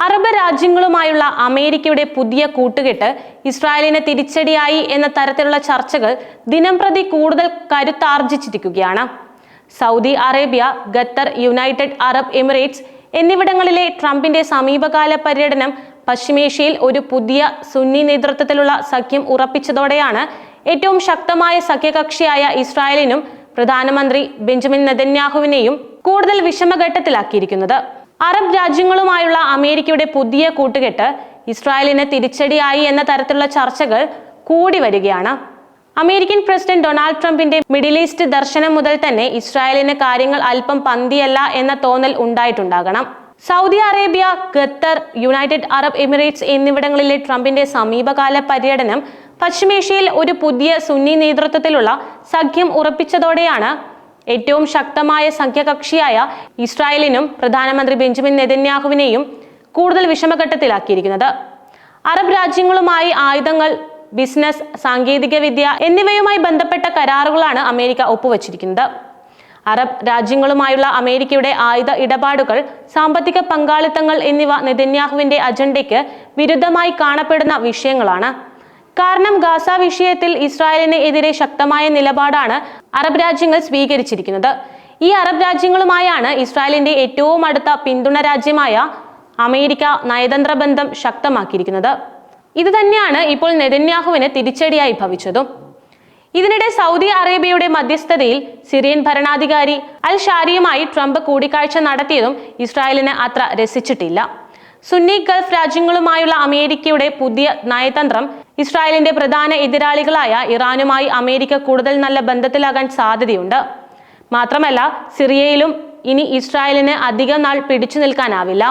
Arab രാജ്യങ്ങളുമായുള്ള അമേരിക്കയുടെ പുതിയ കൂട്ടുകെട്ട് ഇസ്രായേലിന് തിരിച്ചടിയായി എന്ന തരത്തിലുള്ള ചർച്ചകൾ ദിനംപ്രതി കൂടുതൽ കരുത്താർജിച്ചിരിക്കുകയാണ്. Saudi Arabia, Qatar, United Arab Emirates എന്നിവിടങ്ങളിലെ ട്രംപിന്റെ സമീപകാല പര്യടനം പശ്ചിമേഷ്യയിൽ ഒരു പുതിയ സുന്നി നേതൃത്വത്തിലുള്ള സഖ്യം ഉറപ്പിച്ചതോടെയാണ് ഏറ്റവും ശക്തമായ സഖ്യകക്ഷിയായ ഇസ്രായേലിനും പ്രധാനമന്ത്രി ബെഞ്ചമിൻ നെതന്യാഹുവിനെയും കൂടുതൽ വിഷമഘട്ടത്തിലാക്കിയിരിക്കുന്നത്. അറബ് രാജ്യങ്ങളുമായുള്ള അമേരിക്കയുടെ പുതിയ കൂട്ടുകെട്ട് ഇസ്രായേലിന് തിരിച്ചടിയായി എന്ന തരത്തിലുള്ള ചർച്ചകൾ കൂടി വരികയാണ്. അമേരിക്കൻ പ്രസിഡന്റ് ഡൊണാൾഡ് ട്രംപിന്റെ മിഡിൽ ഈസ്റ്റ് ദർശനം മുതൽ തന്നെ ഇസ്രായേലിന് കാര്യങ്ങൾ അല്പം പന്തിയല്ല എന്ന തോന്നൽ ഉണ്ടായിട്ടുണ്ടാകണം. Saudi Arabia, Qatar, United Arab Emirates എന്നിവിടങ്ങളിലെ ട്രംപിന്റെ സമീപകാല പര്യടനം പശ്ചിമേഷ്യയിൽ ഒരു പുതിയ സുന്നി നേതൃത്വത്തിലുള്ള സഖ്യം ഉറപ്പിച്ചതോടെയാണ് ഏറ്റവും ശക്തമായ സഖ്യകക്ഷിയായ ഇസ്രായേലിനും പ്രധാനമന്ത്രി ബെഞ്ചമിൻ നെതന്യാഹുവിനെയും കൂടുതൽ വിഷമഘട്ടത്തിലാക്കിയിരിക്കുന്നത്. അറബ് രാജ്യങ്ങളുമായി ആയുധങ്ങൾ, ബിസിനസ്, സാങ്കേതിക വിദ്യ എന്നിവയുമായി ബന്ധപ്പെട്ട കരാറുകളാണ് അമേരിക്ക ഒപ്പുവച്ചിരിക്കുന്നത്. അറബ് രാജ്യങ്ങളുമായുള്ള അമേരിക്കയുടെ ആയുധ ഇടപാടുകൾ, സാമ്പത്തിക പങ്കാളിത്തങ്ങൾ എന്നിവ നെതന്യാഹുവിന്റെ അജണ്ടയ്ക്ക് വിരുദ്ധമായി കാണപ്പെടുന്ന വിഷയങ്ങളാണ്. കാരണം ഗാസ വിഷയത്തിൽ ഇസ്രായേലിന് എതിരെ ശക്തമായ നിലപാടാണ് അറബ് രാജ്യങ്ങൾ സ്വീകരിച്ചിരിക്കുന്നത്. ഈ അറബ് രാജ്യങ്ങളുമായാണ് ഇസ്രായേലിന്റെ ഏറ്റവും അടുത്ത പിന്തുണ രാജ്യമായ അമേരിക്ക നയതന്ത്ര ബന്ധം ശക്തമാക്കിയിരിക്കുന്നത്. ഇത് തന്നെയാണ് ഇപ്പോൾ നെതന്യാഹുവിന് തിരിച്ചടിയായി ഭവിച്ചതും. ഇതിനിടെ സൗദി അറേബ്യയുടെ മധ്യസ്ഥതയിൽ സിറിയൻ ഭരണാധികാരി അൽ ഷാരിയുമായി ട്രംപ് കൂടിക്കാഴ്ച നടത്തിയതും ഇസ്രായേലിന് അത്ര രസിച്ചിട്ടില്ല. സുന്നി ഗൾഫ് രാജ്യങ്ങളുമായുള്ള അമേരിക്കയുടെ പുതിയ നയതന്ത്രം ഇസ്രായേലിന്റെ പ്രധാന എതിരാളികളായ ഇറാനുമായി അമേരിക്ക കൂടുതൽ നല്ല ബന്ധത്തിലാകാൻ സാധ്യതയുണ്ട്. മാത്രമല്ല, സിറിയയിലും ഇനി ഇസ്രായേലിന് അധികം നാൾ പിടിച്ചു നിൽക്കാനാവില്ല.